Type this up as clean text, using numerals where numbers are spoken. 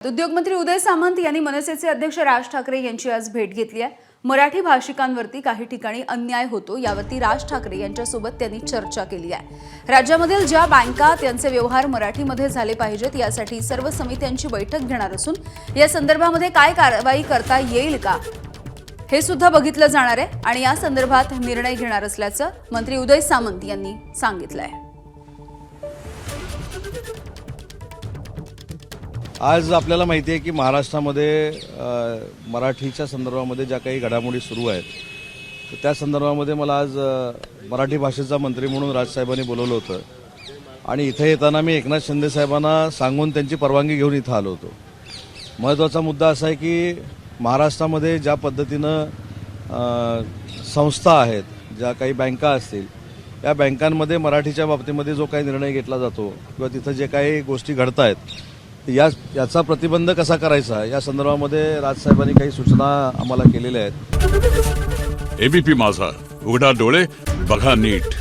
उद्योगमंत्री उदय सामंत यांनी मनसेचे अध्यक्ष राज ठाकरे यांची आज भेट घेतली आहे। मराठी भाषिकांवरती काही ठिकाणी अन्याय होतो यावरती राज ठाकरे यांच्यासोबत त्यांनी चर्चा केली आहे। राज्यामधील ज्या बँका त्यांचे व्यवहार मराठीमध्ये झाले पाहिजेत यासाठी सर्व समित्यांची बैठक घेणार असून या संदर्भामध्ये काय कारवाई करता येईल का हे सुद्धा बघितलं जाणार आहे आणि या संदर्भात निर्णय घेणार असल्याचं मंत्री उदय सामंत यांनी सांगितलं आहे। आज आपल्याला माहिती आहे की महाराष्ट्रामध्ये मराठीच्या संदर्भामध्ये ज्या काही घडामोडी सुरू आहेत तर त्या संदर्भामध्ये मला आज मराठी भाषेचा मंत्री म्हणून राजसाहेबांनी बोलवलं होतं आणि इथे येताना मी एकनाथ शिंदे साहेबांना सांगून त्यांची परवानगी घेऊन इथं आलो होतो। महत्त्वाचा मुद्दा असा आहे की महाराष्ट्रामध्ये ज्या पद्धतीनं संस्था आहेत, ज्या काही बँका असतील, या बँकांमध्ये मराठीच्या बाबतीमध्ये जो काही निर्णय घेतला जातो किंवा तिथं जे काही गोष्टी घडत आहेत याचा प्रतिबंध कसा करायचा या संदर्भामध्ये राजसाहेबांनी काही सूचना आम्हाला केलेल्या आहेत। एबीपी माझा, उघडा डोळे बघा नीट।